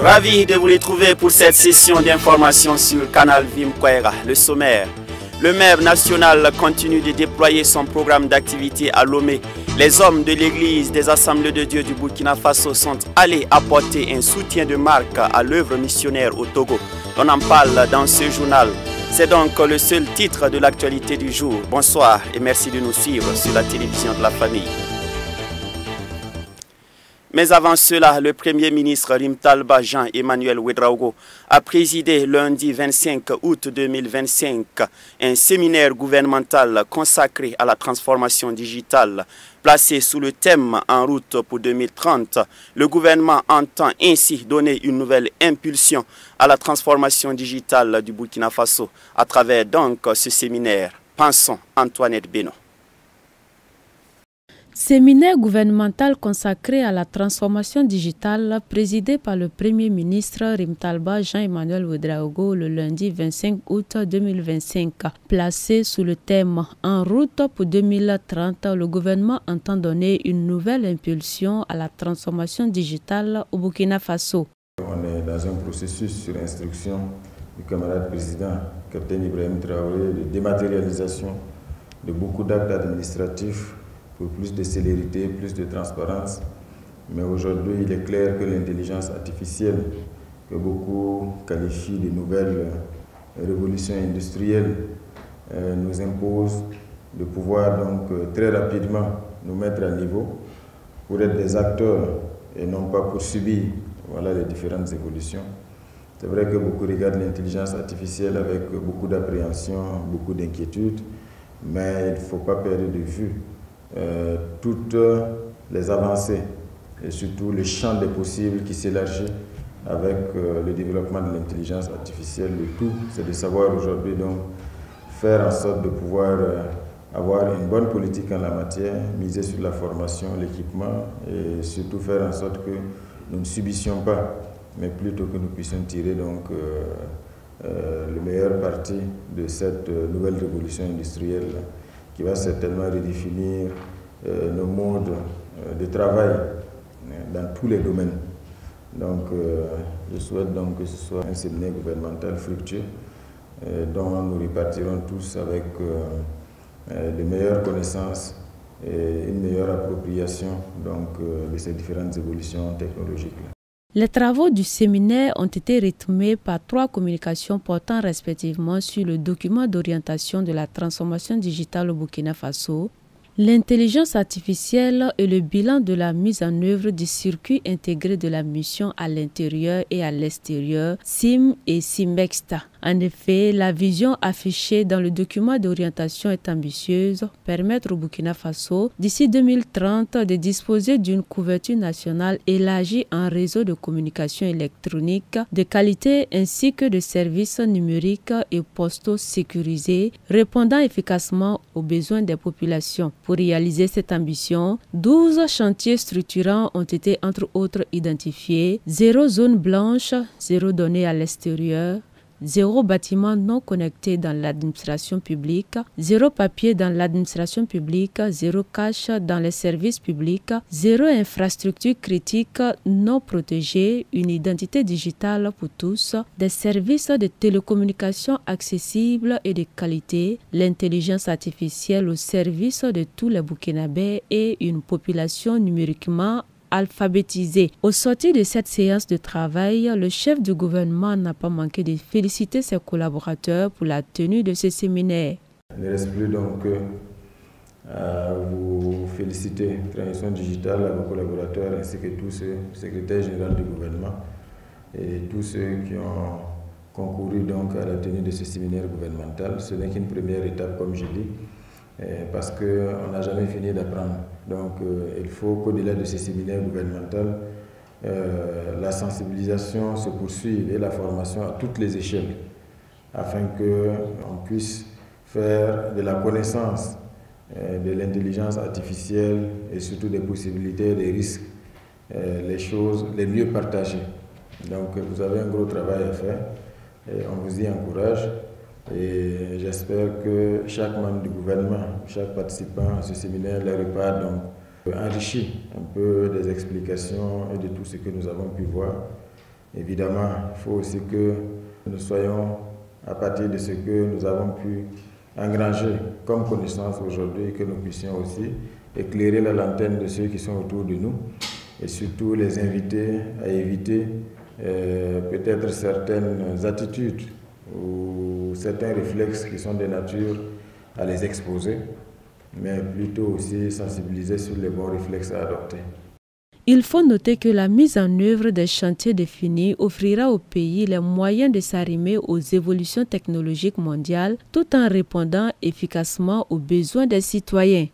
Ravi de vous retrouver pour cette session d'information sur Canal Vimkwera. Le sommaire. Le maire national continue de déployer son programme d'activité à Lomé. Les hommes de l'église des Assemblées de Dieu du Burkina Faso sont allés apporter un soutien de marque à l'œuvre missionnaire au Togo. On en parle dans ce journal. C'est donc le seul titre de l'actualité du jour. Bonsoir et merci de nous suivre sur la télévision de la famille. Mais avant cela, le Premier ministre Rimtalba Jean-Emmanuel Ouedraogo a présidé lundi 25 août 2025 un séminaire gouvernemental consacré à la transformation digitale. Placé sous le thème « En route pour 2030 », le gouvernement entend ainsi donner une nouvelle impulsion à la transformation digitale du Burkina Faso à travers donc ce séminaire. Pensons Antoinette Beno. Séminaire gouvernemental consacré à la transformation digitale présidé par le Premier ministre Rimtalba Jean-Emmanuel Ouedraogo le lundi 25 août 2025. Placé sous le thème « En route pour 2030 », le gouvernement entend donner une nouvelle impulsion à la transformation digitale au Burkina Faso. On est dans un processus sur instruction du camarade président, Capitaine Ibrahim Traoré, de dématérialisation de beaucoup d'actes administratifs pour plus de célérité, plus de transparence. Mais aujourd'hui, il est clair que l'intelligence artificielle, que beaucoup qualifient de nouvelle révolution industrielle, nous impose de pouvoir donc très rapidement nous mettre à niveau pour être des acteurs et non pas pour subir les différentes évolutions. C'est vrai que beaucoup regardent l'intelligence artificielle avec beaucoup d'appréhension, beaucoup d'inquiétude, mais il ne faut pas perdre de vue toutes les avancées et surtout le champ des possibles qui s'élargit avec le développement de l'intelligence artificielle. Le tout, c'est de savoir aujourd'hui donc faire en sorte de pouvoir avoir une bonne politique en la matière, miser sur la formation, l'équipement et surtout faire en sorte que nous ne subissions pas, mais plutôt que nous puissions tirer donc le meilleur parti de cette nouvelle révolution industrielle qui va certainement redéfinir nos modes de travail dans tous les domaines. Donc, je souhaite donc que ce soit un séminaire gouvernemental fructueux dont nous repartirons tous avec de meilleures connaissances et une meilleure appropriation donc, de ces différentes évolutions technologiques. Les travaux du séminaire ont été rythmés par 3 communications portant respectivement sur le document d'orientation de la transformation digitale au Burkina Faso, l'intelligence artificielle et le bilan de la mise en œuvre du circuit intégré de la mission à l'intérieur et à l'extérieur, SIM et SIMEXTA. En effet, la vision affichée dans le document d'orientation est ambitieuse, permettre au Burkina Faso, d'ici 2030, de disposer d'une couverture nationale élargie en réseau de communication électronique de qualité ainsi que de services numériques et postaux sécurisés, répondant efficacement aux besoins des populations. Pour réaliser cette ambition, 12 chantiers structurants ont été entre autres identifiés, 0 zone blanche, 0 données à l'extérieur, 0 bâtiment non connecté dans l'administration publique, 0 papier dans l'administration publique, 0 cash dans les services publics, 0 infrastructure critique non protégée, une identité digitale pour tous, des services de télécommunications accessibles et de qualité, l'intelligence artificielle au service de tous les Burkinabés et une population numériquement alphabétisé. Au sortir de cette séance de travail, le chef du gouvernement n'a pas manqué de féliciter ses collaborateurs pour la tenue de ce séminaire. Il ne reste plus donc à vous féliciter, Transition Digitale, à vos collaborateurs ainsi que tous ceux, secrétaire général du gouvernement et tous ceux qui ont concouru donc à la tenue de ce séminaire gouvernemental. Ce n'est qu'une première étape, comme je dis, parce qu'on n'a jamais fini d'apprendre. Donc il faut qu'au-delà de ces séminaires gouvernementaux, la sensibilisation se poursuive et la formation à toutes les échelles, afin qu'on puisse faire de la connaissance de l'intelligence artificielle et surtout des possibilités, des risques, les choses les mieux partagées. Donc vous avez un gros travail à faire et on vous y encourage. Et j'espère que chaque membre du gouvernement, chaque participant à ce séminaire leur repart donc enrichi un peu des explications et de tout ce que nous avons pu voir Évidemment, il faut aussi que nous soyons, à partir de ce que nous avons pu engranger comme connaissance aujourd'hui, que nous puissions aussi éclairer la lanterne de ceux qui sont autour de nous et surtout les inviter à éviter peut-être certaines attitudes ou certains réflexes qui sont de nature à les exposer, mais plutôt aussi sensibiliser sur les bons réflexes à adopter. Il faut noter que la mise en œuvre des chantiers définis offrira au pays les moyens de s'arrimer aux évolutions technologiques mondiales tout en répondant efficacement aux besoins des citoyens.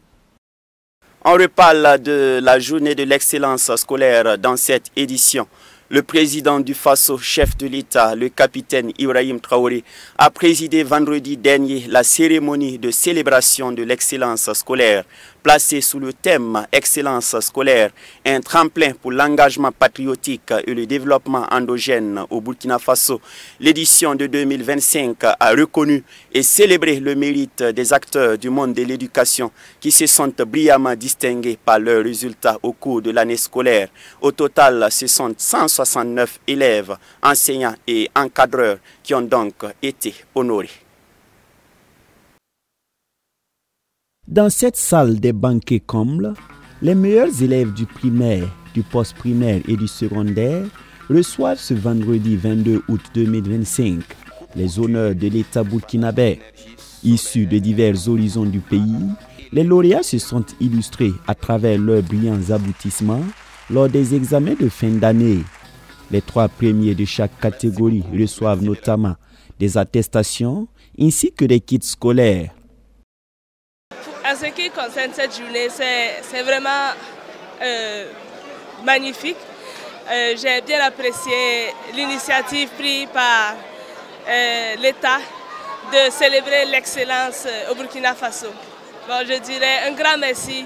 On reparle de la journée de l'excellence scolaire dans cette édition. Le président du Faso, chef de l'État, le capitaine Ibrahim Traoré, a présidé vendredi dernier la cérémonie de célébration de l'excellence scolaire, placée sous le thème « Excellence scolaire », un tremplin pour l'engagement patriotique et le développement endogène au Burkina Faso. L'édition de 2025 a reconnu et célébré le mérite des acteurs du monde de l'éducation qui se sont brillamment distingués par leurs résultats au cours de l'année scolaire. Au total, ce sont 169 élèves, enseignants et encadreurs qui ont donc été honorés. Dans cette salle des banquets combles, les meilleurs élèves du primaire, du post-primaire et du secondaire reçoivent ce vendredi 22 août 2025 les honneurs de l'État burkinabé. Issus de divers horizons du pays, les lauréats se sont illustrés à travers leurs brillants aboutissements lors des examens de fin d'année. Les 3 premiers de chaque catégorie reçoivent notamment des attestations ainsi que des kits scolaires. En ce qui concerne cette journée, c'est vraiment magnifique. J'ai bien apprécié l'initiative prise par l'État de célébrer l'excellence au Burkina Faso. Bon, je dirais un grand merci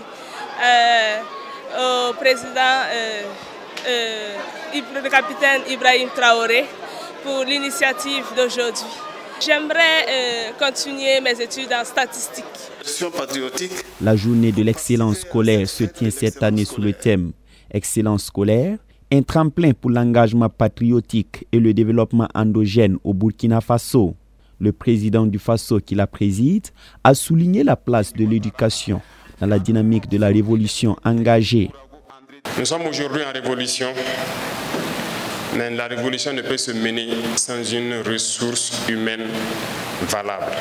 au président, le capitaine Ibrahim Traoré, pour l'initiative d'aujourd'hui. J'aimerais continuer mes études en statistique. La journée de l'excellence scolaire se tient cette année sous le thème « Excellence scolaire », un tremplin pour l'engagement patriotique et le développement endogène au Burkina Faso. Le président du Faso qui la préside a souligné la place de l'éducation dans la dynamique de la révolution engagée. Nous sommes aujourd'hui en révolution, mais la révolution ne peut se mener sans une ressource humaine valable.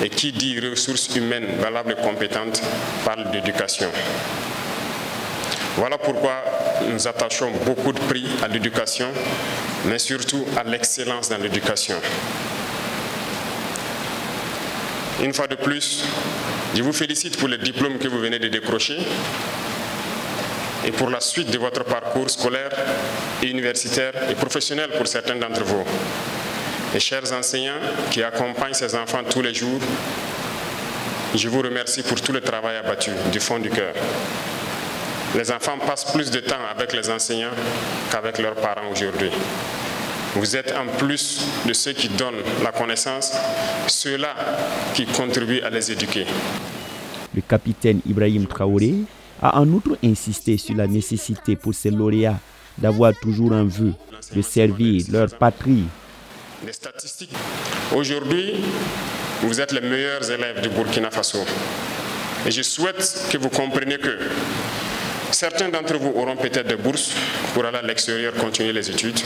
Et qui dit ressources humaines valables et compétentes parle d'éducation. Voilà pourquoi nous attachons beaucoup de prix à l'éducation, mais surtout à l'excellence dans l'éducation. Une fois de plus, je vous félicite pour les diplômes que vous venez de décrocher et pour la suite de votre parcours scolaire et universitaire et professionnel pour certains d'entre vous. Et chers enseignants qui accompagnent ces enfants tous les jours, je vous remercie pour tout le travail abattu du fond du cœur. Les enfants passent plus de temps avec les enseignants qu'avec leurs parents aujourd'hui. Vous êtes en plus de ceux qui donnent la connaissance, ceux-là qui contribuent à les éduquer. Le capitaine Ibrahim Traoré a en outre insisté sur la nécessité pour ces lauréats d'avoir toujours en vue de servir leur patrie. Les statistiques. Aujourd'hui, vous êtes les meilleurs élèves du Burkina Faso. Et je souhaite que vous compreniez que certains d'entre vous auront peut-être des bourses pour aller à l'extérieur continuer les études.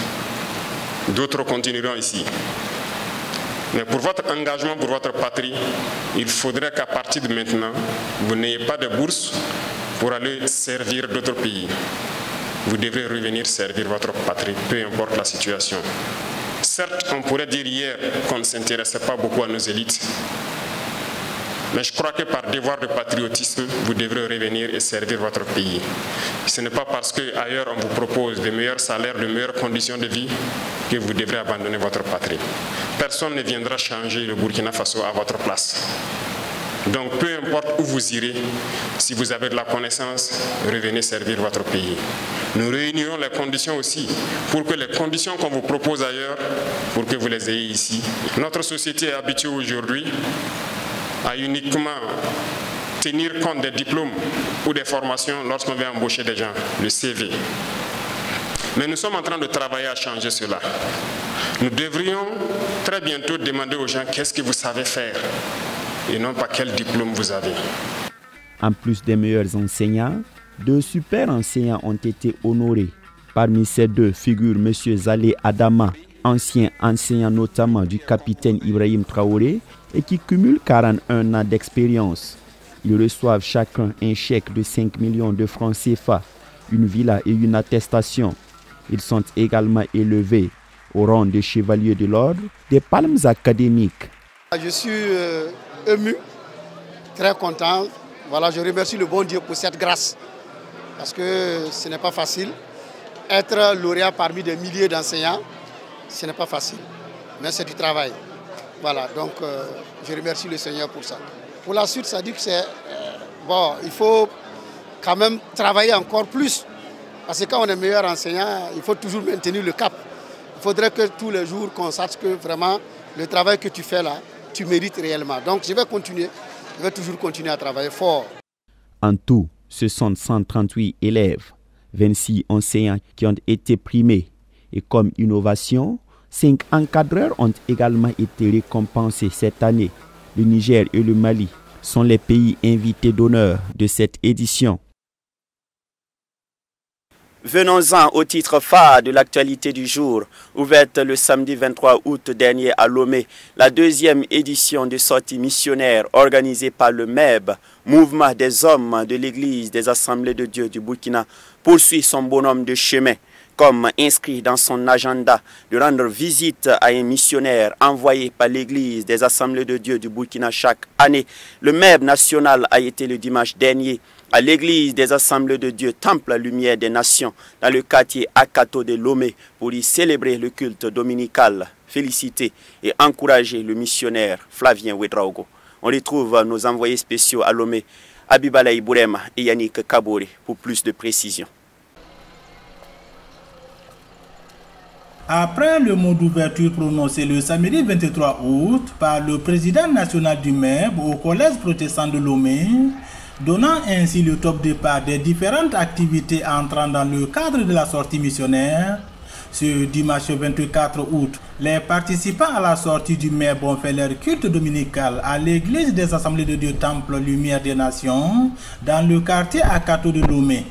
D'autres continueront ici. Mais pour votre engagement, pour votre patrie, il faudrait qu'à partir de maintenant, vous n'ayez pas de bourse pour aller servir d'autres pays. Vous devrez revenir servir votre patrie, peu importe la situation. Certes, on pourrait dire hier qu'on ne s'intéressait pas beaucoup à nos élites, mais je crois que par devoir de patriotisme, vous devrez revenir et servir votre pays. Ce n'est pas parce qu'ailleurs on vous propose de meilleurs salaires, de meilleures conditions de vie, que vous devrez abandonner votre patrie. Personne ne viendra changer le Burkina Faso à votre place. Donc peu importe où vous irez, si vous avez de la connaissance, revenez servir votre pays. Nous réunirons les conditions aussi pour que les conditions qu'on vous propose ailleurs, pour que vous les ayez ici. Notre société est habituée aujourd'hui à uniquement tenir compte des diplômes ou des formations lorsqu'on veut embaucher des gens, le CV. Mais nous sommes en train de travailler à changer cela. Nous devrions très bientôt demander aux gens qu'est-ce que vous savez faire et non pas quel diplôme vous avez. En plus des meilleurs enseignants, deux super enseignants ont été honorés. Parmi ces deux figure M. Zalé Adama, ancien enseignant notamment du capitaine Ibrahim Traoré et qui cumule 41 ans d'expérience. Ils reçoivent chacun un chèque de 5 millions de francs CFA, une villa et une attestation. Ils sont également élevés au rang de chevalier de l'ordre des palmes académiques. Je suis ému, très content. Voilà, je remercie le bon Dieu pour cette grâce, parce que ce n'est pas facile. Être lauréat parmi des milliers d'enseignants, ce n'est pas facile, mais c'est du travail. Voilà, donc je remercie le Seigneur pour ça. Pour la suite, ça dit que c'est il faut quand même travailler encore plus, parce que quand on est meilleur enseignant, il faut toujours maintenir le cap. Il faudrait que tous les jours qu'on sache que vraiment le travail que tu fais là, tu mérites réellement. Donc je vais continuer. Je vais toujours continuer à travailler fort. En tout, ce sont 138 élèves, 26 enseignants qui ont été primés. Et comme innovation, 5 encadreurs ont également été récompensés cette année. Le Niger et le Mali sont les pays invités d'honneur de cette édition. Venons-en au titre phare de l'actualité du jour. Ouverte le samedi 23 août dernier à Lomé, la deuxième édition de sortie missionnaire organisée par le MEB, Mouvement des hommes de l'Église des Assemblées de Dieu du Burkina, poursuit son bonhomme de chemin, comme inscrit dans son agenda de rendre visite à un missionnaire envoyé par l'Église des Assemblées de Dieu du Burkina chaque année. Le MEB national a été le dimanche dernier à l'église des Assemblées de Dieu, Temple Lumière des Nations, dans le quartier Akato de Lomé, pour y célébrer le culte dominical, féliciter et encourager le missionnaire Flavien Ouedraogo. On retrouve nos envoyés spéciaux à Lomé, Abibalaï Bourema et Yannick Kabore, pour plus de précisions. Après le mot d'ouverture prononcé le samedi 23 août par le président national du MEB au collège protestant de Lomé, donnant ainsi le top départ des différentes activités entrant dans le cadre de la sortie missionnaire, ce dimanche 24 août, les participants à la sortie du MEB ont fait leur culte dominical à l'église des Assemblées de Dieu Temple Lumière des Nations dans le quartier Akato de Lomé.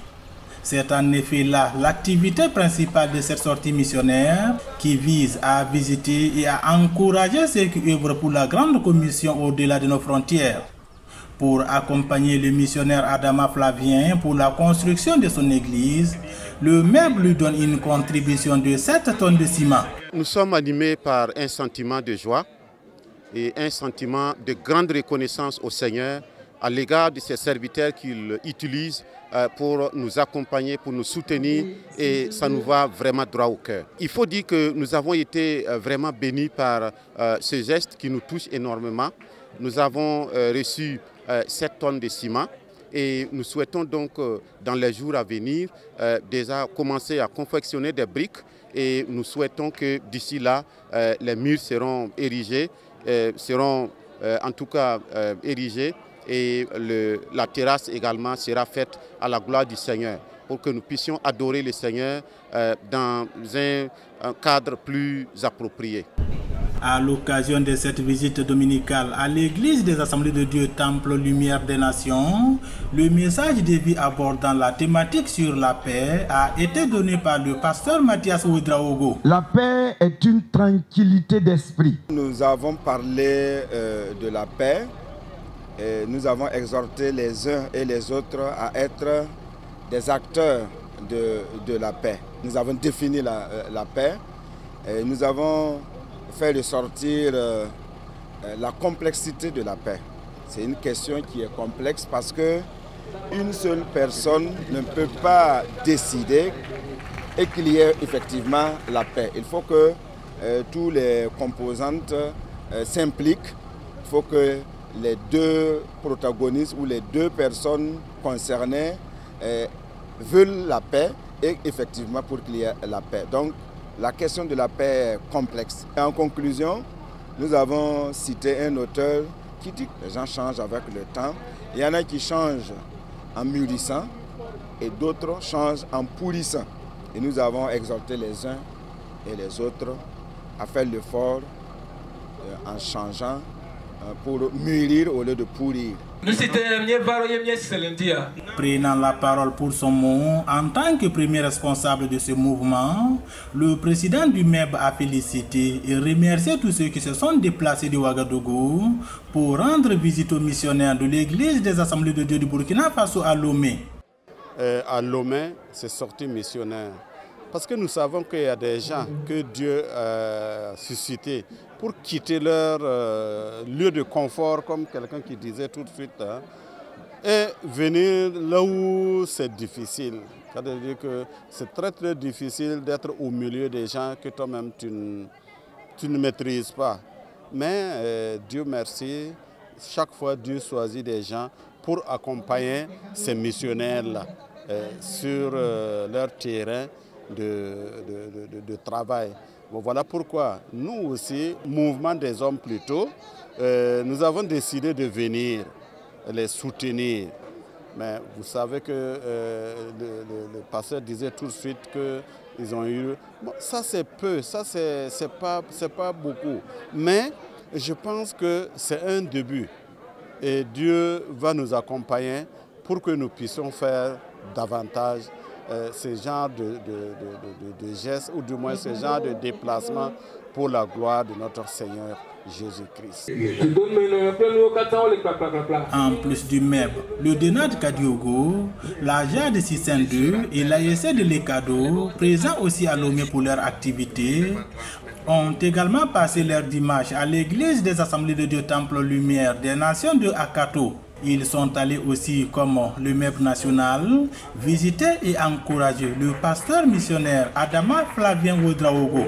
C'est en effet là l'activité principale de cette sortie missionnaire qui vise à visiter et à encourager ceux qui œuvrent pour la grande commission au-delà de nos frontières. Pour accompagner le missionnaire Adama Flavien pour la construction de son église, le MEB lui donne une contribution de 7 tonnes de ciment. Nous sommes animés par un sentiment de joie et un sentiment de grande reconnaissance au Seigneur à l'égard de ces serviteurs qu'il utilise pour nous accompagner, pour nous soutenir, et ça nous va vraiment droit au cœur. Il faut dire que nous avons été vraiment bénis par ce geste qui nous touche énormément. Nous avons reçu 7 tonnes de ciment et nous souhaitons donc dans les jours à venir déjà commencer à confectionner des briques, et nous souhaitons que d'ici là les murs seront érigés, en tout cas érigés, et la terrasse également sera faite à la gloire du Seigneur pour que nous puissions adorer le Seigneur dans un cadre plus approprié. À l'occasion de cette visite dominicale à l'église des Assemblées de Dieu Temple Lumière des Nations, le message de vie abordant la thématique sur la paix a été donné par le pasteur Mathias Ouedraogo. La paix est une tranquillité d'esprit. Nous avons parlé de la paix et nous avons exhorté les uns et les autres à être des acteurs de la paix. Nous avons défini la paix et nous avons fait ressortir la complexité de la paix. C'est une question qui est complexe parce que une seule personne ne peut pas décider et qu'il y ait effectivement la paix. Il faut que tous les composantes s'impliquent. Il faut que les deux protagonistes ou les deux personnes concernées veulent la paix, et effectivement pour qu'il y ait la paix. Donc la question de la paix est complexe. Et en conclusion, nous avons cité un auteur qui dit que les gens changent avec le temps. Il y en a qui changent en mûrissant et d'autres changent en pourrissant. Et nous avons exhorté les uns et les autres à faire l'effort en changeant pour mûrir au lieu de pourrir. Prenant la parole pour son mot, en tant que premier responsable de ce mouvement, le président du MEB a félicité et remercié tous ceux qui se sont déplacés de Ouagadougou pour rendre visite aux missionnaires de l'église des Assemblées de Dieu du Burkina Faso à Lomé. À Lomé, c'est sorti missionnaire. Parce que nous savons qu'il y a des gens que Dieu a suscités pour quitter leur lieu de confort, comme quelqu'un qui disait tout de suite, hein, et venir là où c'est difficile. C'est-à-dire que c'est très très difficile d'être au milieu des gens que toi-même tu ne maîtrises pas. Mais Dieu merci, chaque fois Dieu choisit des gens pour accompagner ces missionnaires-là sur leur terrain de travail. Bon, voilà pourquoi nous aussi, mouvement des hommes plutôt, nous avons décidé de venir les soutenir. Mais vous savez que le pasteur disait tout de suite qu'ils ont eu... Bon, ça c'est peu, ça c'est pas beaucoup. Mais je pense que c'est un début. Et Dieu va nous accompagner pour que nous puissions faire davantage ce genre de gestes, ou du moins ce genre de déplacement pour la gloire de notre Seigneur Jésus-Christ. En plus du MEB, le DENAD Kadiogo, la JAD 602 et l'AEC de l'Ekado, présents aussi à Lomé pour leur activité, ont également passé leur dimanche à l'église des Assemblées de Dieu Temple Lumière des Nations de Akato. Ils sont allés aussi, comme le MEB national, visiter et encourager le pasteur missionnaire Adama Flavien Ouedraogo.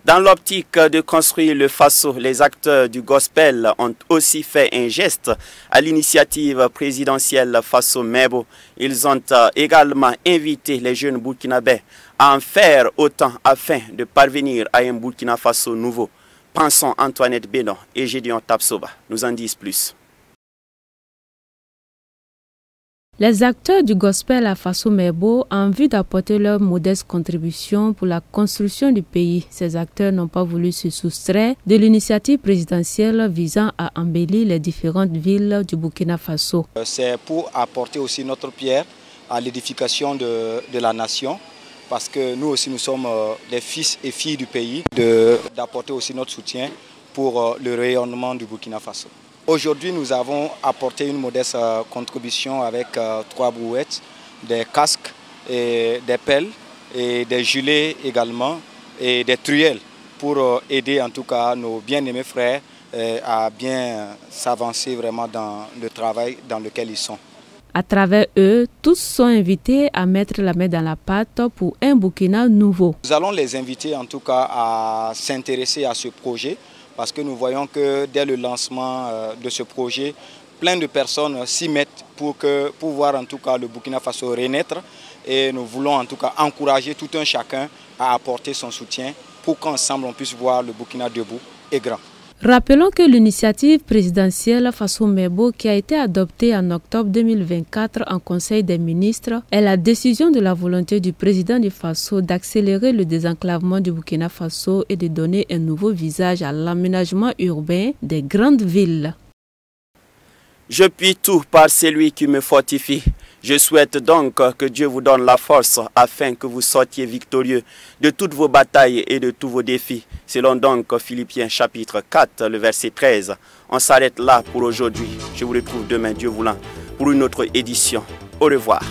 Dans l'optique de construire le Faso, les acteurs du gospel ont aussi fait un geste à l'initiative présidentielle Faso Mebo. Ils ont également invité les jeunes burkinabés à en faire autant afin de parvenir à un Burkina Faso nouveau. Pensons Antoinette Bénon et Gédéon Tapsoba nous en disent plus. Les acteurs du gospel à Faso Mebo ont envie d'apporter leur modeste contribution pour la construction du pays. Ces acteurs n'ont pas voulu se soustraire de l'initiative présidentielle visant à embellir les différentes villes du Burkina Faso. C'est pour apporter aussi notre pierre à l'édification de la nation, parce que nous aussi nous sommes des fils et filles du pays, d'apporter aussi notre soutien pour le rayonnement du Burkina Faso. Aujourd'hui, nous avons apporté une modeste contribution avec 3 brouettes, des casques, et des pelles, et des gilets également, et des truelles pour aider en tout cas nos bien-aimés frères à bien s'avancer vraiment dans le travail dans lequel ils sont. À travers eux, tous sont invités à mettre la main dans la pâte pour un Burkina nouveau. Nous allons les inviter en tout cas à s'intéresser à ce projet, parce que nous voyons que dès le lancement de ce projet, plein de personnes s'y mettent pour voir en tout cas le Burkina Faso renaître. Et nous voulons en tout cas encourager tout un chacun à apporter son soutien pour qu'ensemble on puisse voir le Burkina debout et grand. Rappelons que l'initiative présidentielle Faso Mebo, qui a été adoptée en octobre 2024 en Conseil des ministres, est la décision de la volonté du président du Faso d'accélérer le désenclavement du Burkina Faso et de donner un nouveau visage à l'aménagement urbain des grandes villes. Je puis tout par celui qui me fortifie. Je souhaite donc que Dieu vous donne la force afin que vous sortiez victorieux de toutes vos batailles et de tous vos défis. Selon donc Philippiens chapitre 4, le verset 13. On s'arrête là pour aujourd'hui. Je vous retrouve demain, Dieu voulant, pour une autre édition. Au revoir.